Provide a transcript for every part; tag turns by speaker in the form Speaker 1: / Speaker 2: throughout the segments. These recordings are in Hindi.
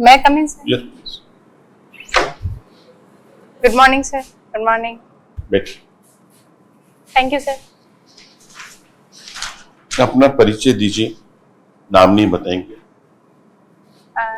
Speaker 1: May I come in, sir?
Speaker 2: Yes, please.
Speaker 1: Good morning, sir. Good morning.
Speaker 2: बैठिए।
Speaker 1: Thank you, sir.
Speaker 2: अपना परिचय दीजिए, नाम नहीं बताएंगे।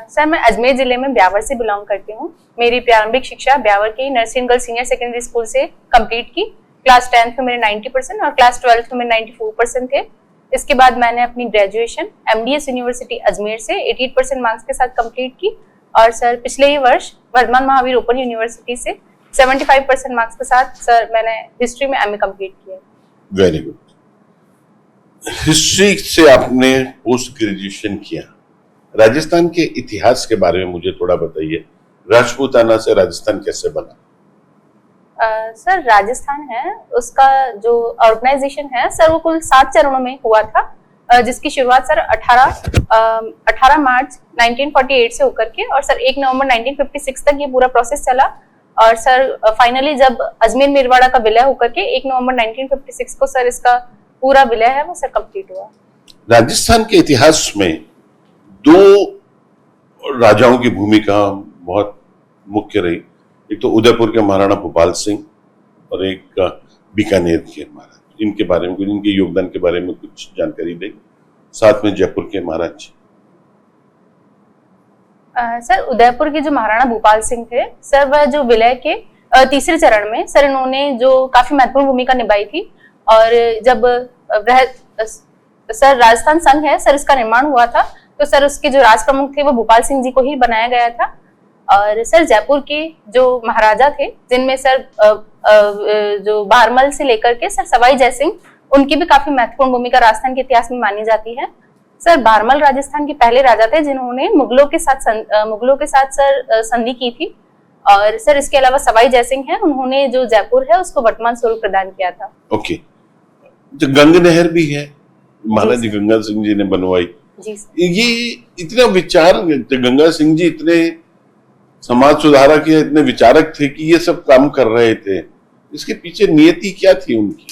Speaker 1: सर मैं अजमेर जिले में ब्यावर से बिलोंग करती हूँ। मेरी प्रारंभिक शिक्षा ब्यावर के nursing girl senior secondary school से कंप्लीट की। क्लास 10th में मेरे 90% और क्लास 12th में मेरे 94% थे। इसके बाद मैंने अपनी ग्रेजुएशन MDS यूनिवर्सिटी अजमेर से 88% मार्क्स के साथ कंप्लीट की और सर पिछले ही वर्ष वर्धमान महावीर ओपन यूनिवर्सिटी से 75% मार्क्स के साथ सर मैंने हिस्ट्री में MA कंप्लीट किया।
Speaker 2: Very good. हिस्ट्री से आपने पोस्ट ग्रेजुएशन किया। राजस्थान के इतिहास के बारे में मुझे थोड़ा बताइए। राजपूताना से राजस्थान कैसे बना?
Speaker 1: सर राजस्थान है उसका जो ऑर्गेनाइजेशन है सर वो कुल 7 चरणों में हुआ था, जिसकी शुरुआत सर 18 मार्च 1948 से होकर के और सर 1 नवंबर 1956 तक ये पूरा प्रोसेस चला और सर फाइनली जब अजमेर मेरवाड़ा का विलय होकर के 1 नवंबर 1956 को सर इसका पूरा विलय है वो सर कंप्लीट हुआ। राजस्थान
Speaker 2: के इतिहास में 2 राजाओं की भूमिका बहुत मुख्य रही। एक तो उदयपुर के महाराणा भूपाल सिंह और एक बीकानेर के महाराज। इनके बारे में, इनके योगदान के बारे में कुछ जानकारी दें। साथ में जयपुर के महाराज।
Speaker 1: सर उदयपुर के जो महाराणा भूपाल सिंह थे सर वह जो विलय के तीसरे चरण में सर इन्होंने जो काफी महत्वपूर्ण भूमिका निभाई थी और जब सर राजस्थान संघ है सर इसका निर्माण हुआ था तो सर उसके जो राज प्रमुख थे वो भूपाल सिंह जी को ही बनाया गया था और सर जयपुर के जो महाराजा थे जिनमें सर जो बारमल से लेकर के सर सवाई जयसिंह उनकी भी काफी महत्वपूर्ण भूमिका राजस्थान के इतिहास में मानी जाती है। सर बारमल राजस्थान के पहले राजा थे जिन्होंने मुगलों के साथ सर संधि की थी और सर इसके अलावा सवाई जयसिंह है उन्होंने जो जयपुर है उसको वर्तमान स्वरूप प्रदान किया था।
Speaker 2: ओके। जो गंग नहर भी है महाराज गंगा सिंह जी ने बनवाई।
Speaker 1: जी
Speaker 2: ये इतना विचार, गंगा सिंह जी इतने समाज सुधारक या इतने विचारक थे कि ये सब काम कर रहे थे, इसके पीछे नियति क्या थी उनकी?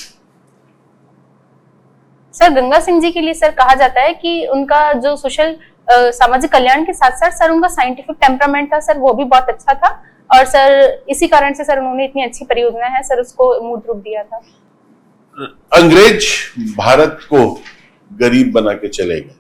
Speaker 1: सर गंगा सिंह जी के लिए सर कहा जाता है कि उनका जो सोशल सामाजिक कल्याण के साथ साथ सर उनका साइंटिफिक टेम्परामेंट था सर वो भी बहुत अच्छा था और सर इसी कारण से सर उन्होंने इतनी अच्छी परियोजना है सर उसको मूर्त रूप दिया था।
Speaker 2: अंग्रेज भारत को गरीब बना के चले गए।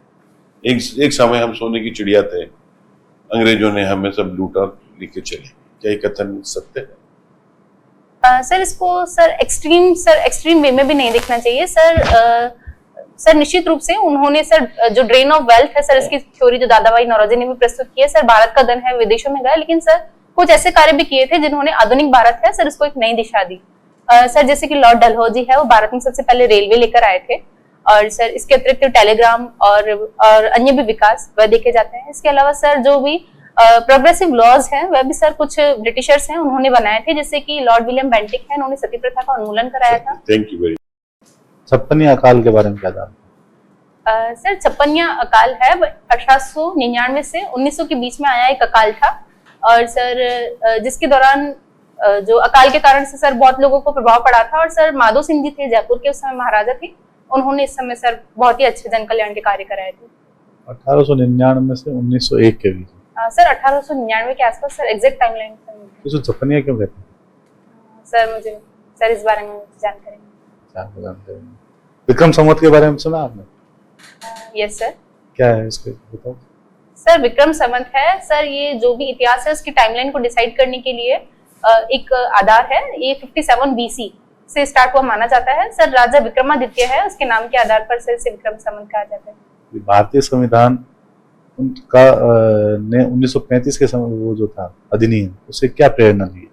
Speaker 2: एक समय हम सोने की चिड़िया थे, अंग्रेजों ने हमें सब लूटा लेके चले। क्या ये कथन सत्य है?
Speaker 1: सर इसको सर एक्सट्रीम वे में भी नहीं देखना चाहिए सर निश्चित रूप से उन्होंने सर जो ड्रेन ऑफ वेल्थ है सर इसकी थ्योरी जो दादाभाई नौरोजी ने भी प्रस्तुत की है। सर भारत का धन है विदेशों में गया लेकिन सर कुछ ऐसे कार्य भी किए थे जिन्होंने आधुनिक भारत है सर इसको एक नई दिशा दी। सर जैसे कि लॉर्ड डलहौजी है वो भारत में सबसे पहले रेलवे लेकर आए थे और सर इसके अतिरिक्त टेलीग्राम और अन्य भी विकास वह देखे जाते हैं। इसके अलावा सर जो भी प्रोग्रेसिव लॉज हैं वह भी सर कुछ ब्रिटिशर्स हैं उन्होंने बनाए थे, जैसे कि लॉर्ड विलियम बेंटिक है उन्होंने सती प्रथा का उन्मूलन कराया था।
Speaker 2: Thank you very much.
Speaker 3: छप्पनिया अकाल के बारे में क्या जानते?
Speaker 1: सर छप्पनिया अकाल है 1899 से 1900 के बीच में आया एक अकाल था और सर जिसके दौरान जो अकाल के कारण से सर बहुत लोगों को प्रभाव पड़ा था और सर माधो सिंह जी थे जयपुर के उस समय महाराजा थे, उन्होंने इस समय सर बहुत ही अच्छे जन कल्याण के कार्य कराए थे।
Speaker 3: 1899 से 1901 के बीच।
Speaker 1: सर 1899 के आसपास सर एग्जैक्ट टाइमलाइन
Speaker 3: तो छप्पनिया क्यों कहते हैं?
Speaker 1: सर मुझे सर इस बारे में जानकारी
Speaker 3: जानते हैं। विक्रम संवत के बारे में सुना आपने?
Speaker 1: Yes sir.
Speaker 3: क्या है इसके बताओ।
Speaker 1: सर विक्रम संवत है सर ये जो भी इतिहास है उसकी टाइमलाइन को डिसाइड करने के लिए एक आधार है। ये 57 BC से स्टार्ट हुआ माना जाता है। सर राजा विक्रमादित्य है उसके नाम के आधार पर सर इसे विक्रम संवत कहा जाता है।
Speaker 3: भारतीय संविधान का ने 1935 के समय वो जो था अधिनियम उससे क्या प्रेरणा ली?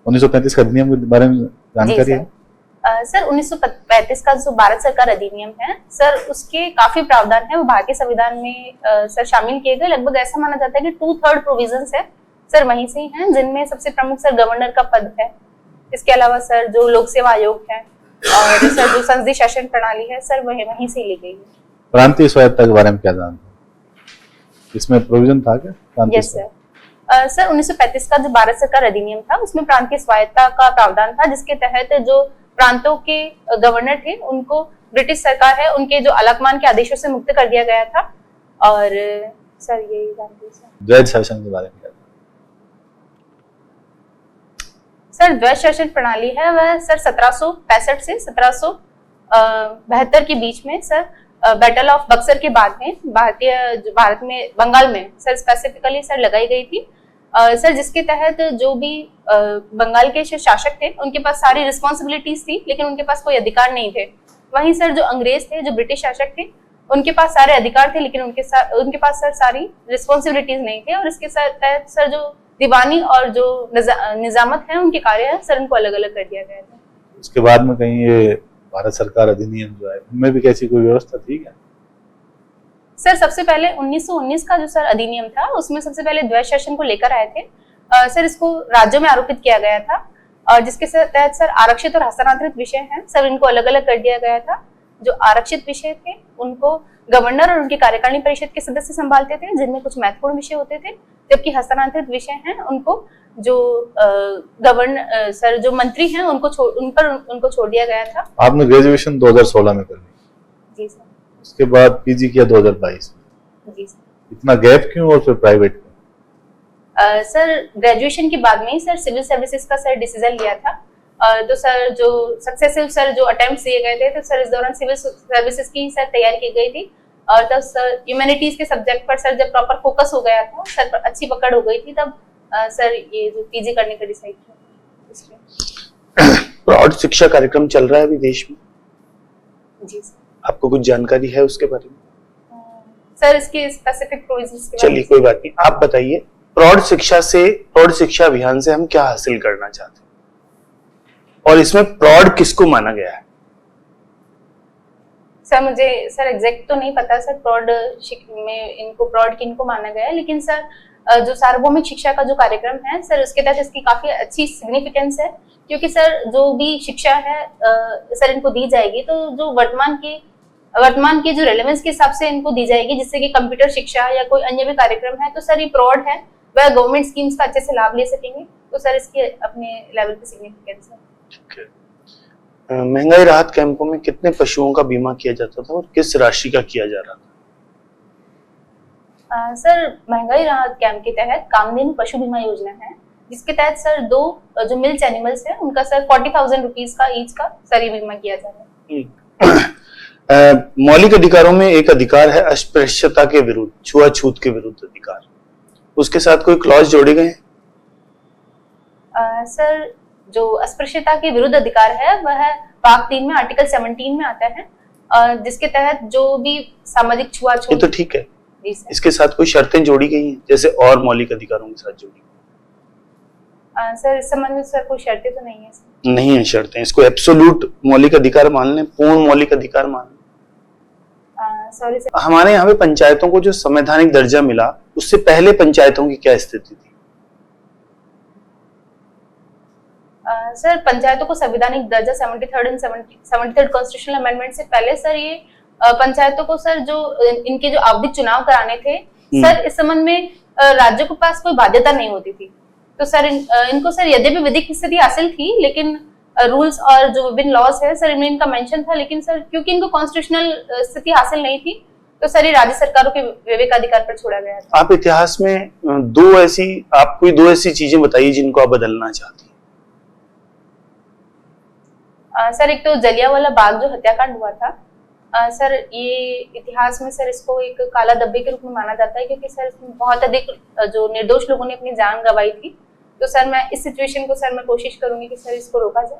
Speaker 3: 1935 का अधिनियम के बारे में जानकारी है?
Speaker 1: सर 1935 का जो भारत सरकार अधिनियम है सर उसके काफी प्रावधान है वो भारतीय संविधान में सर शामिल किए गए। लगभग ऐसा माना जाता है कि 2/3 प्रोविजंस है सर वहीं से ही हैं, जिनमें सबसे प्रमुख सर गवर्नर का पद है। इसके अलावा सर जो लोक सेवा आयोग है और सर जो संसदीय शासन प्रणाली है सर वहीं से ली गई है।
Speaker 3: प्रांतीय स्वायत्तता के बारे में क्या जानते हैं? इसमें प्रोविजन था क्या?
Speaker 1: Yes sir. सर 1935 का जो भारत सरकार अधिनियम था उसमें प्रांतीय स्वायत्तता का प्रावधान था, जिसके तहत जो प्रांतों के गवर्नर थे उनको ब्रिटिश सरकार है उनके जो अलकमान के आदेशों से मुक्त कर दिया गया था और सर यही जानती हूँ सर।
Speaker 3: द्वैध शासन के बारे में क्या?
Speaker 1: सर द्वैध शासन प्रणाली है वह सर 1765 से 1772 के बीच में सर बैटल ऑफ बक्सर के बाद में भारत में बंगाल में सर स्पेसिफिकली सर लगाई गई थी। सर जिसके तहत जो भी बंगाल के शासक थे उनके पास सारी रिस्पॉन्सिबिलिटीज थी, लेकिन उनके पास कोई अधिकार नहीं थे। वहीं सर जो अंग्रेज थे, जो ब्रिटिश शासक थे, उनके पास सारे अधिकार थे, लेकिन उनके पास सर सारी रिस्पॉन्सिबिलिटीज नहीं थे। और इसके तहत सर जो दीवानी और जो निजामत है उनके कार्य है सर उनको अलग अलग कर दिया गया था।
Speaker 3: उसके बाद में कहीं ये भारत सरकार अधिनियम जो है उनमें भी कैसी कोई व्यवस्था थी क्या?
Speaker 1: सर सबसे पहले 1919 का जो सर अधिनियम था उसमें सबसे पहले द्वैध शासन को लेकर आए थे। सर इसको राज्यों में आरोपित किया गया था, और जिसके तहत सर आरक्षित और हस्तांतरित विषय हैं सर इनको अलग अलग कर दिया गया था। जो आरक्षित विषय थे उनको गवर्नर और उनकी कार्यकारिणी परिषद के सदस्य संभालते थे, जिनमें कुछ महत्वपूर्ण विषय होते थे, जबकि हस्तांतरित विषय हैं उनको जो गवर्नर सर जो मंत्री हैं उनको छोड़ दिया गया था।
Speaker 3: आपने ग्रेजुएशन 2016 में कर ली?
Speaker 1: जी सर।
Speaker 3: उसके बाद पीजी किया 2022 में?
Speaker 1: जी सर।
Speaker 3: इतना गैप क्यों और फिर प्राइवेट में?
Speaker 1: सर ग्रेजुएशन के बाद में ही सर सिविल सर्विसेज का सर डिसीजन लिया था। तो सर जो सक्सेसिव सर जो अटेम्प्ट्स दिए गए थे तो सर इस दौरान सिविल सर्विसेज की सर तैयारी की गई थी, और तब सर ह्यूमैनिटीज के सब्जेक्ट पर सर जब प्रॉपर फोकस हो गया था, सर पर अच्छी पकड़ हो गई थी, तब सर ये जो पीजी करने का डिसाइड किया।
Speaker 4: प्रौढ़ शिक्षा कार्यक्रम चल रहा है अभी देश में?
Speaker 1: जी सर।
Speaker 4: आपको कुछ जानकारी है उसके बारे में?
Speaker 1: सर इसके स्पेसिफिक प्रोविजंस के
Speaker 4: चलिए कोई बात नहीं, आप बताइए प्रौढ़ शिक्षा अभियान से हम क्या हासिल करना चाहते हैं, और इसमें प्रौढ़ किसको माना गया है?
Speaker 1: सर मुझे सर एग्जैक्ट तो नहीं पता सर प्रौढ़ में इनको प्रौढ़ किनको माना गया है, लेकिन सर जो सार्वभौमिक शिक्षा का जो कार्यक्रम है सर उसके तहत इसकी काफी अच्छी सिग्निफिकेंस है, क्योंकि सर जो भी शिक्षा है सर इनको दी जाएगी तो जो वर्तमान की जो रेलेवेंस के हिसाब से इनको दी जाएगी, जिससे कि कंप्यूटर शिक्षा या कोई अन्य भी कार्यक्रम है तो सर ये प्रौढ़ है वह गवर्नमेंट स्कीम्स का अच्छे से लाभ ले सकेंगे। तो सर इसकी अपने लेवल पे सिग्निफिकेंस है।
Speaker 4: महंगाई राहत कैंपों में कितने पशुओं का बीमा किया जाता था और किस राशि का किया जा रहा था?
Speaker 1: सर महंगाई राहत कैंप के तहत कामधेनु पशु बीमा योजना है, जिसके तहत सर 2 जो मिल्क एनिमल्स है उनका सर 40,000 रुपीज का ईच का सर ये बीमा किया जा रहा है।
Speaker 4: मौलिक अधिकारों में एक अधिकार है अस्पृश्यता के विरुद्ध, छुआछूत के विरुद्ध अधिकार, उसके साथ कोई क्लॉज जोड़े गए हैं?
Speaker 1: सर जो अस्पृश्यता के विरुद्ध अधिकार है वह पाक 3 में आर्टिकल 17 में आता है, जिसके तहत जो भी सामाजिक छुआछूत।
Speaker 4: ये तो ठीक है, इसके साथ कोई शर्तें जोड़ी गई हैं जैसे और मौलिक अधिकारों के साथ जोड़ी?
Speaker 1: सर इस संबंध में सर कोई शर्तें तो नहीं है सर।
Speaker 4: नहीं है शर्तें, इसको एब्सोल्यूट मौलिक अधिकार मान लें, पूर्ण मौलिक अधिकार मान लें।
Speaker 1: Sorry sir.
Speaker 4: हमारे यहाँ पे पंचायतों को जो संवैधानिक दर्जा मिला उससे पहले पंचायतों की क्या स्थिति थी?
Speaker 1: सर पंचायतों को संवैधानिक दर्जा 73rd कॉन्स्टिट्यूशनल अमेंडमेंट से पहले सर ये पंचायतों को सर जो इनके जो आवधिक चुनाव कराने थे सर इस संबंध में राज्यों के पास कोई बाध्यता नहीं होती थी। तो सर इनको सर यद्यपि विधिक स्थिति हासिल थी, लेकिन रूल्स और जो विभिन्न लॉज है सर इनमें इनका मेंशन था, लेकिन सर क्योंकि इनको कॉन्स्टिट्यूशनल स्थिति हासिल नहीं थी तो सर ये राज्य सरकारों के विवेकाधिकार पर छोड़ा गया था।
Speaker 4: आप इतिहास में आप कोई दो ऐसी चीजें बताइए जिनको आप बदलना चाहती हैं।
Speaker 1: सर एक तो जलियांवाला बाग जो हत्याकांड हुआ था, सर ये इतिहास में सर इसको एक काला धब्बे के रूप में माना जाता है, क्योंकि सर इसमें बहुत अधिक जो निर्दोष लोगों ने अपनी जान गंवाई थी। तो सर मैं इस सिचुएशन को सर मैं कोशिश करूंगी कि सर इसको रोका जाए।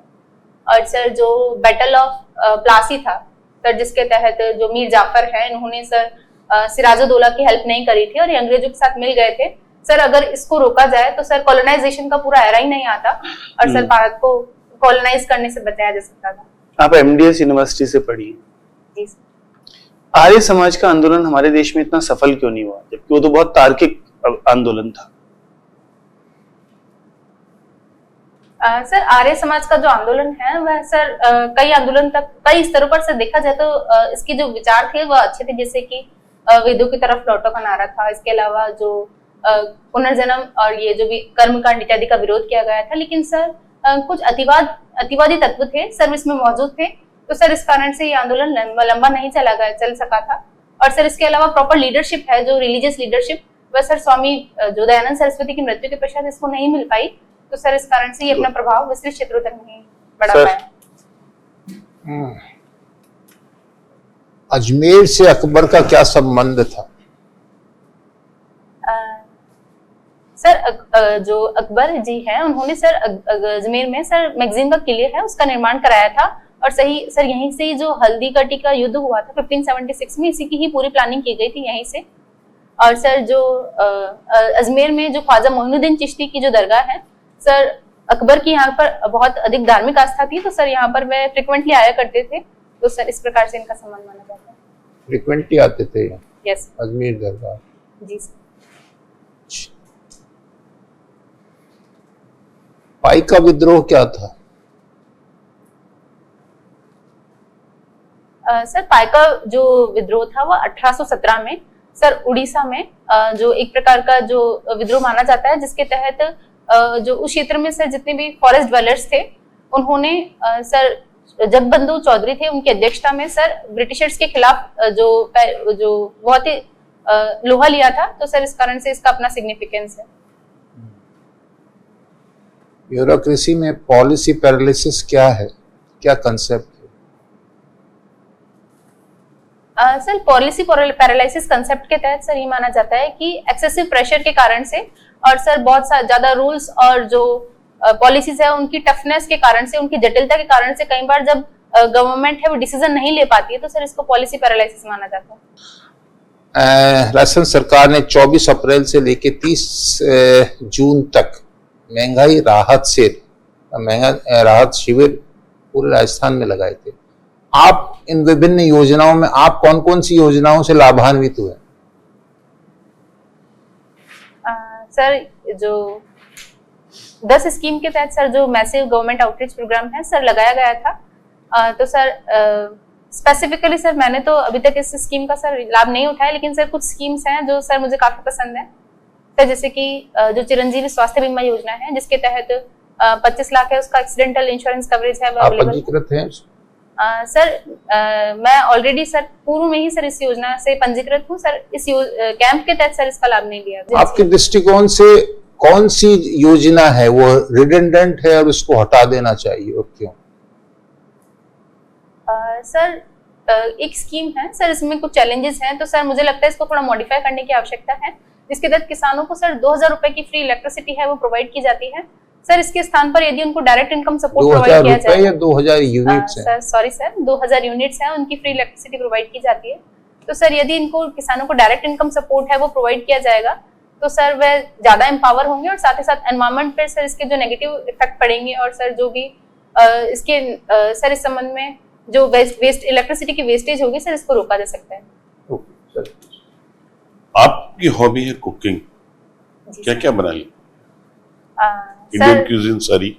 Speaker 1: और सर जो बैटल ऑफ प्लासी था सर, जिसके तहत जो मीर जाफर है इन्होंने सर सिराजुद्दौला की हेल्प नहीं करी थी और ये अंग्रेजों के साथ मिल गए थे। सर अगर इसको रोका जाए तो सर कॉलोनाइजेशन का पूरा एरा ही नहीं आता और सर भारत को कॉलोनाइज करने से बचाया जा सकता था।
Speaker 4: आप एमडीएस यूनिवर्सिटी से पढ़ी।
Speaker 1: जी सर।
Speaker 4: आर्य समाज का आंदोलन हमारे देश में इतना सफल क्यों नहीं हुआ, जबकि वो तो बहुत तार्किक आंदोलन था?
Speaker 1: सर आर्य समाज का जो आंदोलन है वह सर कई स्तरों पर से देखा जाए तो इसके जो विचार थे वह अच्छे थे, जैसे कि वेदों की तरफ लौटो का नारा था। इसके अलावा जो पुनर्जन्म और ये जो भी कर्मकांड इत्यादि का विरोध किया गया था, लेकिन सर कुछ अतिवादी तत्व थे सर इसमें मौजूद थे। तो सर इस कारण से ये आंदोलन लंबा नहीं चल सका था। और सर इसके अलावा प्रॉपर लीडरशिप है, जो रिलीजियस लीडरशिप, वह सर स्वामी जो दयानंद सरस्वती की मृत्यु के पश्चात इसको नहीं मिल पाई, तो सर इस कारण से ये अपना प्रभाव विस्तृत क्षेत्रों तक नहीं बढ़ा
Speaker 4: सर,
Speaker 1: पाया।
Speaker 5: अजमेर से अकबर का क्या संबंध था?
Speaker 1: सर जो अकबर जी हैं उन्होंने सर अजमेर में सर मैगजीन का किले है उसका निर्माण कराया था, और सही सर यहीं से जो हल्दी का टीका युद्ध हुआ था 1576 में, इसी की ही पूरी प्लानिंग की गई थी यहीं से। और सर जो अजमेर में जो ख्वाजा मोइनुद्दीन चिश्ती की जो दरगाह है सर, अकबर की यहाँ पर बहुत अधिक धार्मिक आस्था थी, तो सर यहाँ पर वे फ्रिक्वेंटली आया करते थे, तो सर इस प्रकार से इनका संबंध माना जाता है।
Speaker 5: फ्रिक्वेंटली आते थे
Speaker 1: यस
Speaker 5: अजमेर दरबार?
Speaker 1: जी सर।
Speaker 5: पाई का विद्रोह क्या था?
Speaker 1: सर पाई का जो विद्रोह था वह 1817 में सर उड़ीसा में जो एक प्रकार का जो विद्रोह माना जाता है, जिसके तहत जो उस क्षेत्र में सर जितने भी फॉरेस्ट ड्वेलर्स थे उन्होंने सर जगबंधु चौधरी थे उनकी अध्यक्षता में सर ब्रिटिशर्स के खिलाफ जो बहुत ही लोहा लिया था, तो सर इस कारण से इसका अपना सिग्निफिकेंस है।
Speaker 5: ब्यूरोक्रेसी में पॉलिसी पैरालिसिस क्या है, क्या कंसेप्ट है?
Speaker 1: सर पॉलिसी पैरालिसिस कंसेप्ट के तहत सर ये माना जाता है कि एक्सेसिव प्रेशर के कारण से और सर बहुत ज्यादा रूल्स और जो पॉलिसीज है उनकी टफनेस के कारण से, उनकी जटिलता के कारण से कई बार जब गवर्नमेंट है वो डिसीजन नहीं ले पाती है, तो सर इसको पॉलिसी पैरालिसिस माना जाता है।
Speaker 5: राजस्थान सरकार ने 24 अप्रैल से लेकर 30 जून तक महंगाई राहत शिविर पूरे राजस्थान में लगाए थे। आप इन विभिन्न योजनाओं में आप कौन कौन सी योजनाओं से लाभान्वित हुए?
Speaker 1: सर जो 10 स्कीम के तहत सर जो मैसिव गवर्नमेंट आउटरीच प्रोग्राम है सर लगाया गया था, तो सर स्पेसिफिकली सर मैंने तो अभी तक इस स्कीम का सर लाभ नहीं उठाया, लेकिन सर कुछ स्कीम्स हैं जो सर मुझे काफी पसंद है सर, जैसे कि जो चिरंजीवी स्वास्थ्य बीमा योजना है जिसके तहत 25 लाख है उसका एक्सीडेंटल इंश्योरेंस कवरेज है,
Speaker 5: आप पंजीकृत हैं?
Speaker 1: सर मैं ऑलरेडी सर पूर्व में ही सर इस योजना से पंजीकृत हूँ सर, इस कैंप के तहत सर इसका लाभ नहीं लिया।
Speaker 5: आपके दृष्टिकोण से कौन सी योजना है वो रिडेंडेंट है और उसको हटा देना चाहिए और क्यों?
Speaker 1: सर एक स्कीम है सर, इसमें कुछ चैलेंजेस हैं, तो सर मुझे लगता है इसको थोड़ा मॉडिफाई करने की आवश्यकता है, जिसके तहत किसानों को सर 2000 रुपए की फ्री इलेक्ट्रिसिटी है वो प्रोवाइड की जाती है सर। इसके स्थान पर यदि उनको डायरेक्ट इनकम सपोर्ट प्रोवाइड किया जाए
Speaker 5: या 2000 यूनिट्स हैं?
Speaker 1: सर सॉरी सर 2000 यूनिट्स हैं उनकी फ्री इलेक्ट्रिसिटी प्रोवाइड की जाती है, तो सर यदि इनको किसानों को डायरेक्ट इनकम सपोर्ट है वो प्रोवाइड किया जाएगा तो सर वह ज्यादा एम्पावर होंगे, और साथ ही साथ एनवायरमेंट पर सर इसके जो नेगेटिव इफेक्ट पड़ेंगे, और सर जो भी इसके सर इस संबंध में जो वेस्ट इलेक्ट्रिसिटी की वेस्टेज होगी सर इसको रोका जा सकता है।
Speaker 2: आपकी हॉबी है कुकिंग, क्या क्या बना ली? इंडियन क्यूजिन सारी?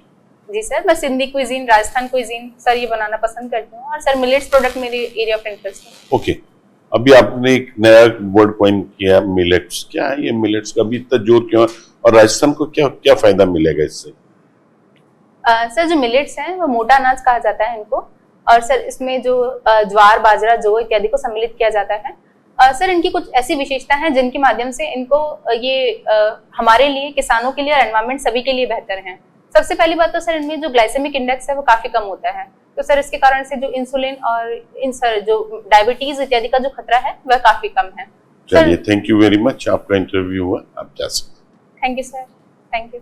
Speaker 1: जी सर मैं Sindhi cuisine, Rajasthan cuisine sir ये बनाना पसंद करती हूँ, और सर मिलेट्स प्रोडक्ट मेरे एरिया ऑफ इंटरेस्ट है।
Speaker 2: ओके, अभी आपने एक नया वर्ड कॉइन किया मिलेट्स, क्या है ये मिलेट्स का भी इतना जोर क्यों, और राजस्थान को क्या क्या फायदा मिलेगा इससे?
Speaker 1: सर जो मिलेट्स हैं वो मोटा अनाज कहा जाता है इनको, और सर इसमें जो ज्वार, बाजरा, जौ इत्यादि को सम्मिलित किया जाता है। सर इनकी कुछ ऐसी विशेषता हैं जिनके माध्यम से इनको ये हमारे लिए, किसानों के लिए और एनवायरमेंट सभी के लिए बेहतर हैं। सबसे पहली बात तो सर इनमें जो ग्लाइसेमिक इंडेक्स है वो काफी कम होता है, तो सर इसके कारण से जो इंसुलिन और सर जो डायबिटीज इत्यादि का जो खतरा है वह काफी कम है।
Speaker 2: चलिए, थैंक यू वेरी मच, आपका इंटरव्यू हुआ, आप जा सकते।
Speaker 1: Thank you sir, thank you.